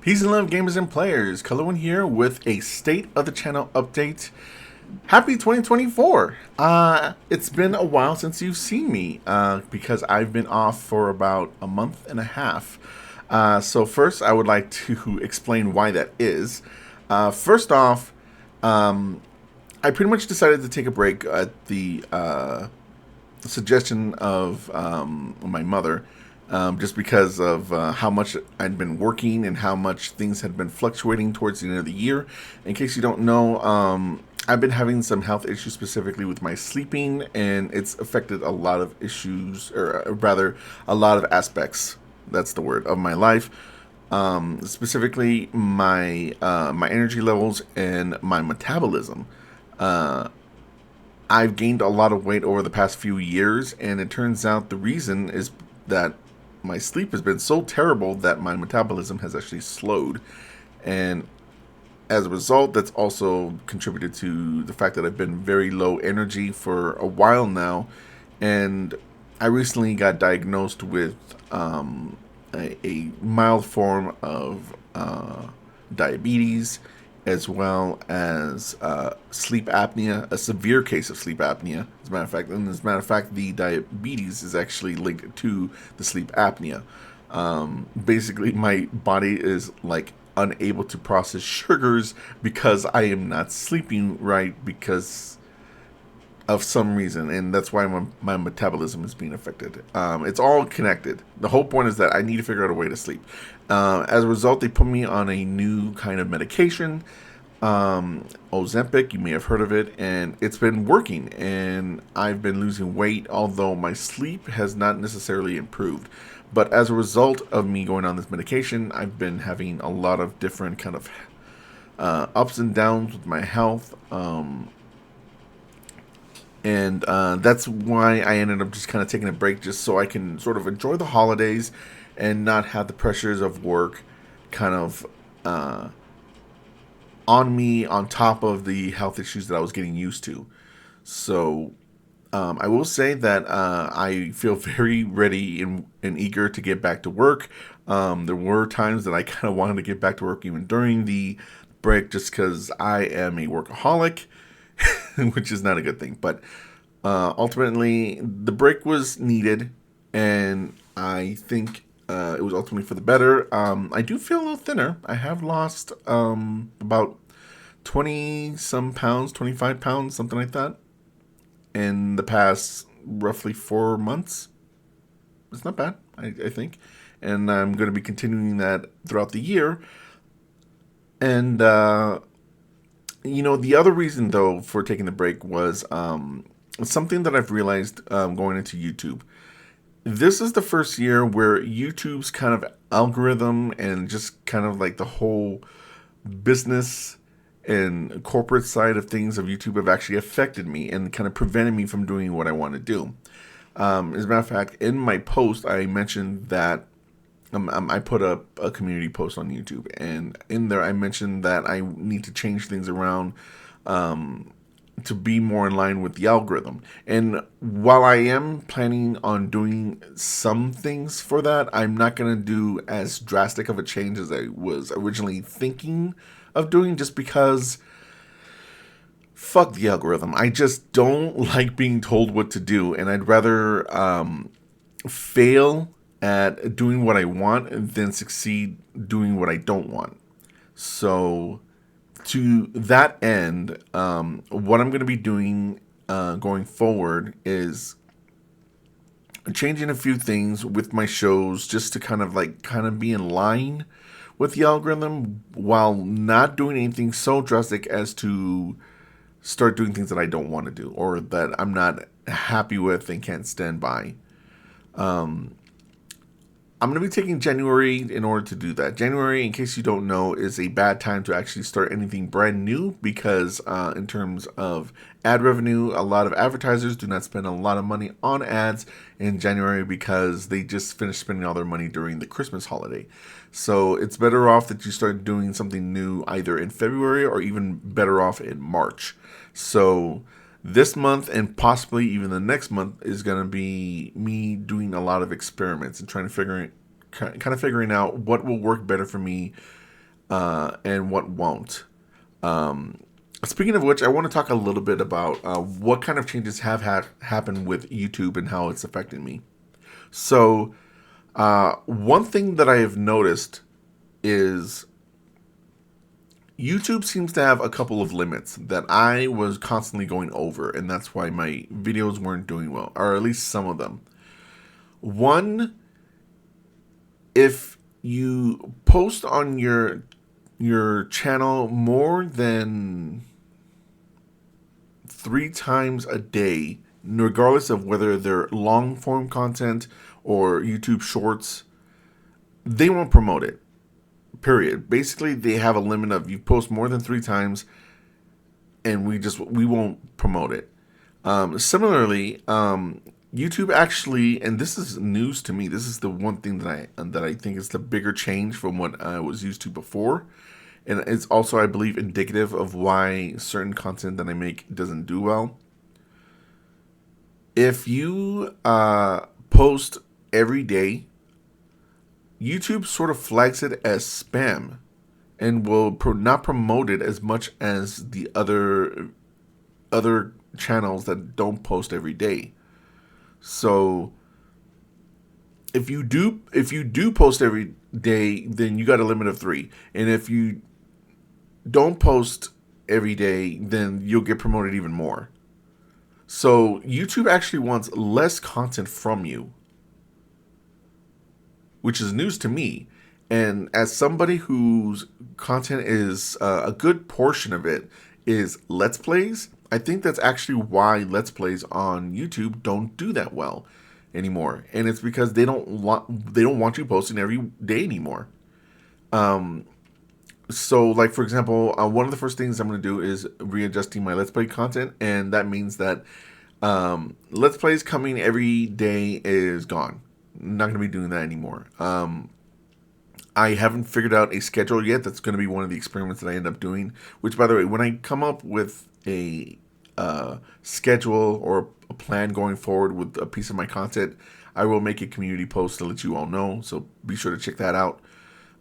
Peace and love, gamers and players. Colorwind here with a state of the channel update. Happy 2024. It's been a while since you've seen me because I've been off for about a month and a half. So first, I would like to explain why that is. First off, I pretty much decided to take a break at the suggestion of my mother, just because of how much I'd been working and how much things had been fluctuating towards the end of the year. In case you don't know, I've been having some health issues specifically with my sleeping, and it's affected a lot of issues, or rather, a lot of aspects. That's the word of my life. Specifically, my energy levels and my metabolism. I've gained a lot of weight over the past few years, and it turns out the reason is that my sleep has been so terrible that my metabolism has actually slowed. And as a result, that's also contributed to the fact that I've been very low energy for a while now. And I recently got diagnosed with a mild form of diabetes, as well as sleep apnea, a severe case of sleep apnea. As a matter of fact, the diabetes is actually linked to the sleep apnea. Basically, my body is like unable to process sugars because I am not sleeping right because of some reason, and that's why my metabolism is being affected. It's all connected. The whole point is that I need to figure out a way to sleep. As a result, they put me on a new kind of medication, Ozempic. You may have heard of it, and it's been working, and I've been losing weight, although my sleep has not necessarily improved. But as a result of me going on this medication, I've been having a lot of different kind of ups and downs with my health. And that's why I ended up just kind of taking a break, just so I can sort of enjoy the holidays and not have the pressures of work kind of on me, on top of the health issues that I was getting used to. So I will say that I feel very ready and eager to get back to work. There were times that I kind of wanted to get back to work even during the break, just because I am a workaholic. Which is not a good thing. But ultimately, the break was needed, and I think it was ultimately for the better. I do feel a little thinner. I have lost about 20 some pounds, 25 pounds, something like that, in the past roughly 4 months. It's not bad, I think. And I'm going to be continuing that throughout the year. And the other reason, though, for taking the break was something that I've realized going into YouTube. This is the first year where YouTube's kind of algorithm and just kind of like the whole business and corporate side of things of YouTube have actually affected me and kind of prevented me from doing what I want to do. As a matter of fact, in my post, I mentioned that I put up a community post on YouTube, and in there I mentioned that I need to change things around to be more in line with the algorithm. And while I am planning on doing some things for that, I'm not going to do as drastic of a change as I was originally thinking of doing, just because fuck the algorithm. I just don't like being told what to do, and I'd rather fail at doing what I want than succeed doing what I don't want. So, to that end, what I'm going to be doing going forward is changing a few things with my shows, just to kind of be in line with the algorithm, while not doing anything so drastic as to start doing things that I don't want to do, or that I'm not happy with and can't stand by. I'm going to be taking January in order to do that. January, in case you don't know, is a bad time to actually start anything brand new, because in terms of ad revenue, a lot of advertisers do not spend a lot of money on ads in January because they just finished spending all their money during the Christmas holiday. So it's better off that you start doing something new either in February, or even better off in March. So this month, and possibly even the next month, is going to be me doing a lot of experiments and trying to figuring out what will work better for me and what won't. Speaking of which, I want to talk a little bit about what kind of changes have happened with YouTube and how it's affecting me. So, one thing that I have noticed is YouTube seems to have a couple of limits that I was constantly going over, and that's why my videos weren't doing well, or at least some of them. One, if you post on your channel more than 3 times a day, regardless of whether they're long form content or YouTube shorts, they won't promote it. Period. Basically, they have a limit of you post more than 3 times, and we won't promote it. Similarly, YouTube actually, and this is news to me. This is the one thing that I think is the bigger change from what I was used to before, and it's also, I believe, indicative of why certain content that I make doesn't do well. If you post every day, YouTube sort of flags it as spam and will not promote it as much as the other channels that don't post every day. So if you do post every day, then you got a limit of 3. And if you don't post every day, then you'll get promoted even more. So YouTube actually wants less content from you, which is news to me. And as somebody whose content is a good portion of it is Let's Plays, I think that's actually why Let's Plays on YouTube don't do that well anymore. And it's because they don't want you posting every day anymore. So, like, for example, one of the first things I'm going to do is readjusting my Let's Play content, and that means that Let's Plays coming every day is gone. I'm not going to be doing that anymore. I haven't figured out a schedule yet. That's going to be one of the experiments that I end up doing. Which, by the way, when I come up with a schedule or a plan going forward with a piece of my content, I will make a community post to let you all know. So be sure to check that out.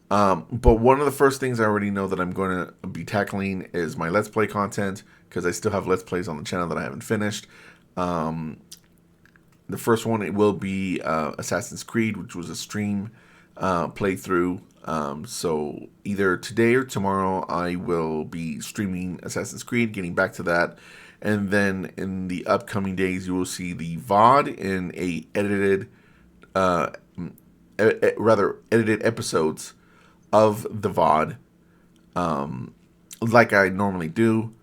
But one of the first things I already know that I'm going to be tackling is my Let's Play content, because I still have Let's Plays on the channel that I haven't finished. The first one, it will be Assassin's Creed, which was a stream playthrough. So either today or tomorrow I will be streaming Assassin's Creed, getting back to that. And then in the upcoming days, you will see the VOD in a edited, edited episodes of the VOD, like I normally do.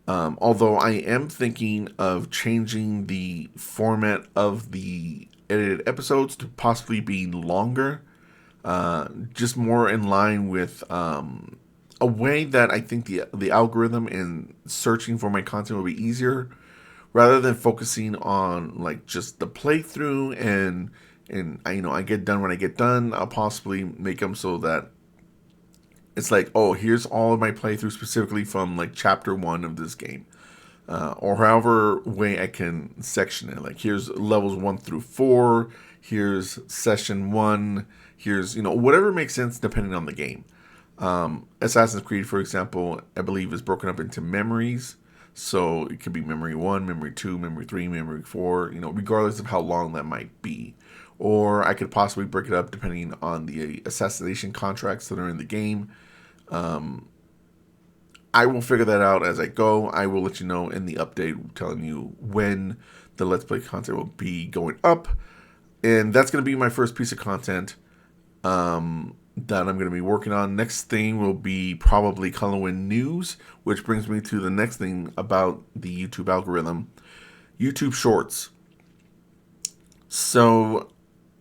Although I am thinking of changing the format of the edited episodes to possibly be longer, just more in line with a way that I think the algorithm in searching for my content will be easier, rather than focusing on like just the playthrough and I get done when I get done. I'll possibly make them so that it's like, oh, here's all of my playthrough specifically from like chapter 1 of this game. Or however way I can section it. Like, here's levels 1 through 4. Here's session 1. Here's, whatever makes sense depending on the game. Assassin's Creed, for example, I believe is broken up into memories. So it could be memory 1, memory 2, memory 3, memory 4, regardless of how long that might be. Or I could possibly break it up depending on the assassination contracts that are in the game. I will figure that out as I go. I will let you know in the update telling you when the Let's Play content will be going up. And that's going to be my first piece of content that I'm going to be working on. Next thing will be probably Colorwind news, which brings me to the next thing about the YouTube algorithm. YouTube Shorts. So,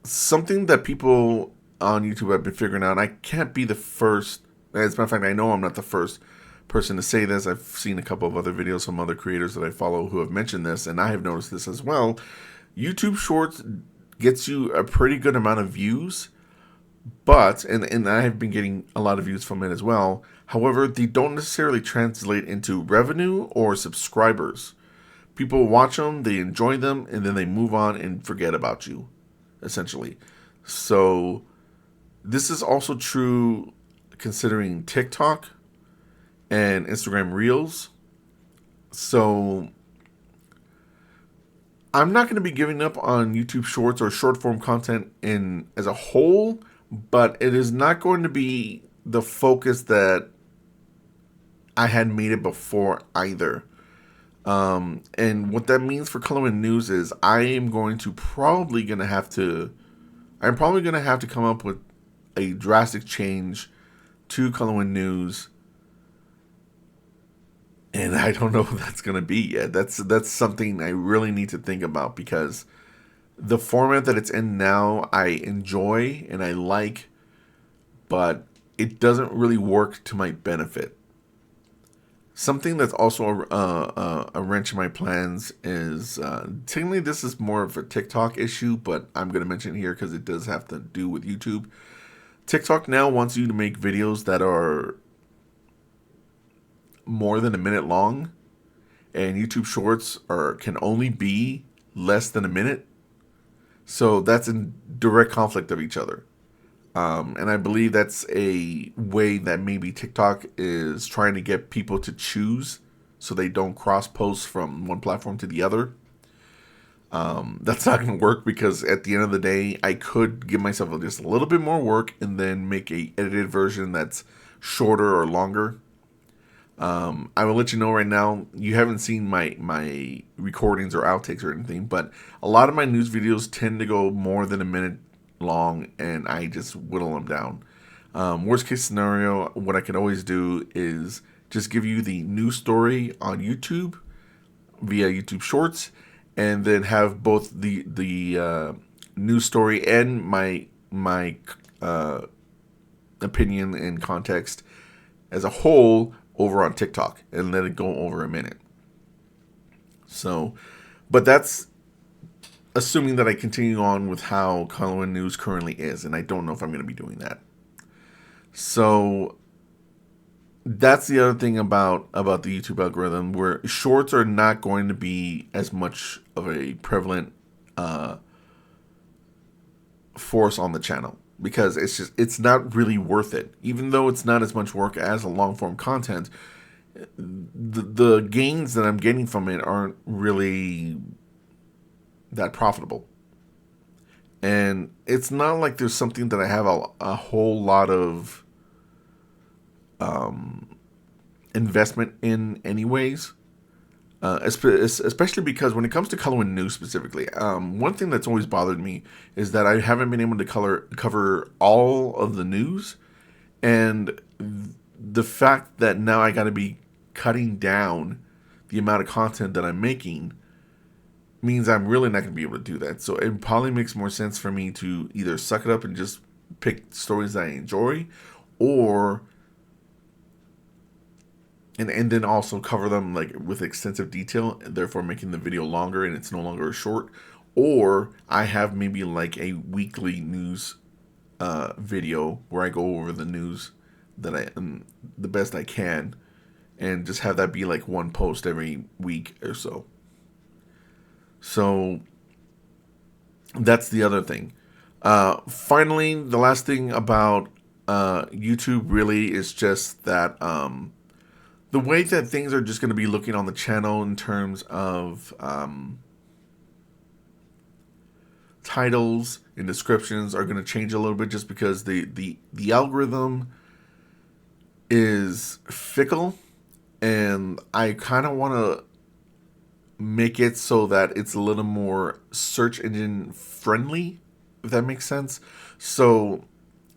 something that people on YouTube have been figuring out, I can't be the first. As a matter of fact, I know I'm not the first person to say this. I've seen a couple of other videos from other creators that I follow who have mentioned this, and I have noticed this as well. YouTube Shorts gets you a pretty good amount of views, but, and I have been getting a lot of views from it as well. However, they don't necessarily translate into revenue or subscribers. People watch them, they enjoy them, and then they move on and forget about you, essentially. So, this is also true considering TikTok and Instagram Reels. So I'm not going to be giving up on YouTube Shorts or short form content in as a whole, but it is not going to be the focus that I had made it before either. And what that means for Colorwind News is I'm probably going to have to come up with a drastic change to Colorwind News, and I don't know what that's going to be yet. That's something I really need to think about, because the format that it's in now I enjoy and I like, but it doesn't really work to my benefit. Something that's also a wrench in my plans is, technically this is more of a TikTok issue, but I'm going to mention it here because it does have to do with YouTube. TikTok now wants you to make videos that are more than a minute long, and YouTube Shorts can only be less than a minute. So that's in direct conflict of each other. And I believe that's a way that maybe TikTok is trying to get people to choose so they don't cross post from one platform to the other. That's not going to work, because at the end of the day, I could give myself just a little bit more work and then make a edited version that's shorter or longer. I will let you know right now, you haven't seen my recordings or outtakes or anything, but a lot of my news videos tend to go more than a minute long, and I just whittle them down. Worst case scenario, what I can always do is just give you the news story on YouTube via YouTube Shorts, and then have both the news story and my opinion and context as a whole over on TikTok, and let it go over a minute. So, but that's assuming that I continue on with how Colorwind News currently is, and I don't know if I'm going to be doing that. So that's the other thing about the YouTube algorithm, where shorts are not going to be as much of a prevalent force on the channel, because it's not really worth it. Even though it's not as much work as a long form content, the gains that I'm getting from it aren't really that profitable. And it's not like there's something that I have a whole lot of investment in anyways. Especially because when it comes to Colorwind News specifically, one thing that's always bothered me is that I haven't been able to cover all of the news, and the fact that now I got to be cutting down the amount of content that I'm making means I'm really not going to be able to do that. So it probably makes more sense for me to either suck it up and just pick stories that I enjoy, or and then also cover them like with extensive detail, therefore making the video longer and it's no longer a short. Or I have maybe like a weekly news video where I go over the news that I am the best I can, and just have that be like one post every week or so. So that's the other thing. Finally, the last thing about YouTube really is just that the way that things are just going to be looking on the channel in terms of titles and descriptions are going to change a little bit, just because the algorithm is fickle, and I kind of want to make it so that it's a little more search engine friendly, if that makes sense. So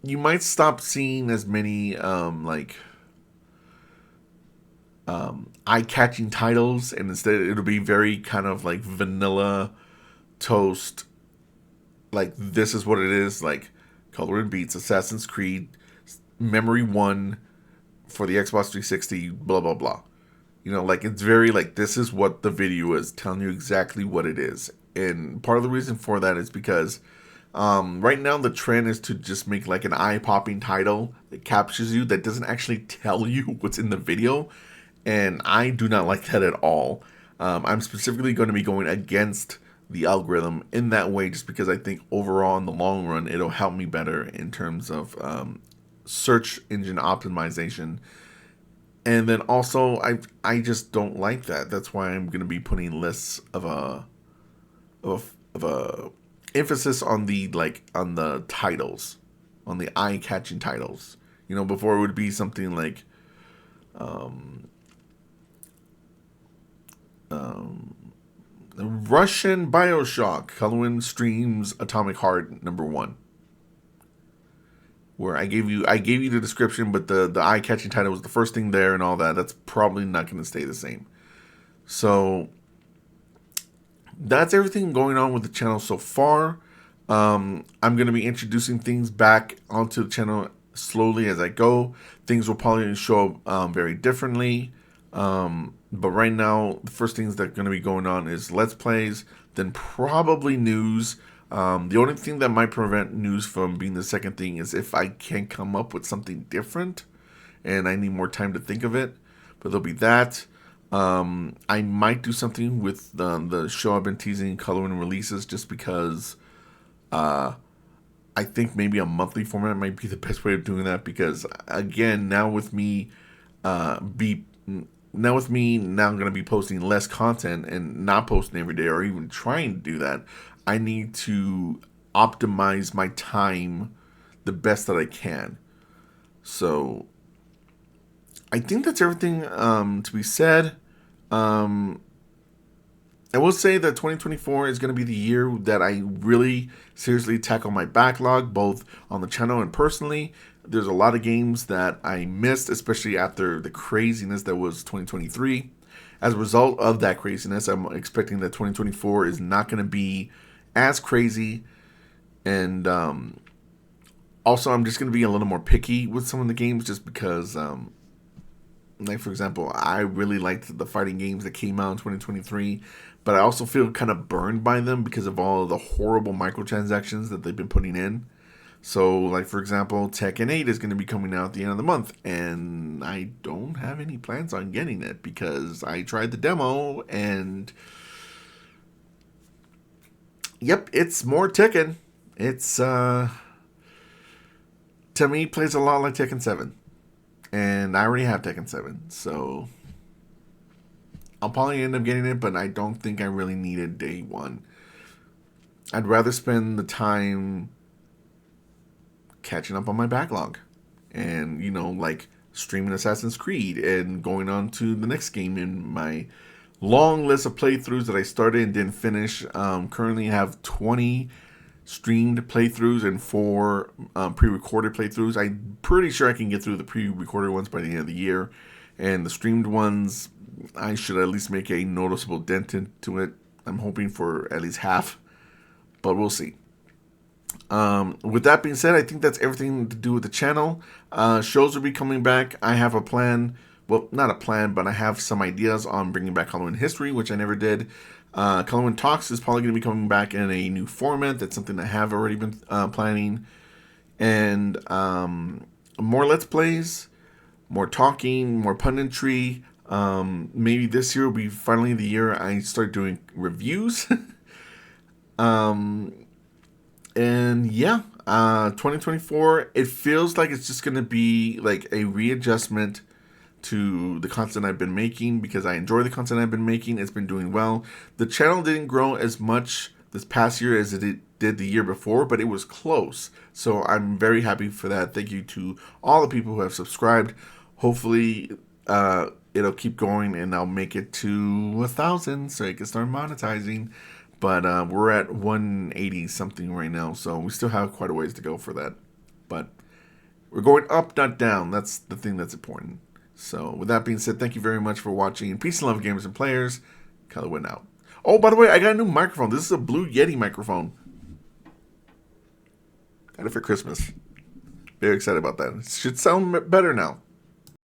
you might stop seeing as many eye-catching titles, and instead it'll be very kind of like vanilla toast, like this is what it is, like Colorwind beats Assassin's Creed Memory 1 for the Xbox 360, blah blah blah. You know, like it's very like, this is what the video is, telling you exactly what it is. And part of the reason for that is because right now the trend is to just make like an eye-popping title that captures you, that doesn't actually tell you what's in the video. And I do not like that at all. I'm specifically going to be going against the algorithm in that way, just because I think overall in the long run it'll help me better in terms of search engine optimization. And then also, I just don't like that. That's why I'm going to be putting less of a emphasis on the on the titles, on the eye catching titles. You know, before it would be something like Russian Bioshock, Colorwind streams Atomic Heart #1. Where I gave you the description, but the eye catching title was the first thing there and all that. That's probably not going to stay the same. So that's everything going on with the channel so far. I'm going to be introducing things back onto the channel slowly as I go. Things will probably show up very differently. But right now, the first things that are going to be going on is Let's Plays, then probably news. The only thing that might prevent news from being the second thing is if I can't come up with something different and I need more time to think of it. But there'll be that. I might do something with the show I've been teasing, Colorwind releases, just because I think maybe a monthly format might be the best way of doing that. Because again, now with me now I'm going to be posting less content and not posting every day or even trying to do that. I need to optimize my time the best that I can. So I think that's everything to be said. I will say that 2024 is going to be the year that I really seriously tackle my backlog, both on the channel and personally. There's a lot of games that I missed, especially after the craziness that was 2023. As a result of that craziness, I'm expecting that 2024 is not going to be as crazy. And also, I'm just going to be a little more picky with some of the games just because, like, for example, I really liked the fighting games that came out in 2023. But I also feel kind of burned by them because of all of the horrible microtransactions that they've been putting in. So, like, for example, Tekken 8 is going to be coming out at the end of the month, and I don't have any plans on getting it because I tried the demo, and yep, it's more Tekken. It's, to me, plays a lot like Tekken 7, and I already have Tekken 7, so I'll probably end up getting it, but I don't think I really need it day one. I'd rather spend the time catching up on my backlog and, you know, like streaming Assassin's Creed and going on to the next game in my long list of playthroughs that I started and didn't finish. Currently have 20 streamed playthroughs and 4 pre-recorded playthroughs. I'm pretty sure I can get through the pre-recorded ones by the end of the year, and the streamed ones I should at least make a noticeable dent into it. I'm hoping for at least half, but we'll see. With that being said, I think that's everything to do with the channel. Shows will be coming back. I have a plan. Well, not a plan, but I have some ideas on bringing back Colorwind History, which I never did. Colorwind Talks is probably going to be coming back in a new format. That's something I have already been planning. And more Let's Plays, more talking, more punditry. Maybe this year will be finally the year I start doing reviews. And yeah, 2024, it feels like it's just going to be like a readjustment to the content I've been making because I enjoy the content I've been making. It's been doing well. The channel didn't grow as much this past year as it did the year before, but it was close. So I'm very happy for that. Thank you to all the people who have subscribed. Hopefully, it'll keep going and I'll make it to 1,000 so I can start monetizing. But we're at 180 something right now, so we still have quite a ways to go for that. But we're going up, not down. That's the thing that's important. So with that being said, thank you very much for watching. Peace and love, gamers and players. Colorwind out. Oh, by the way, I got a new microphone. This is a Blue Yeti microphone. Got it for Christmas. Very excited about that. It should sound better now.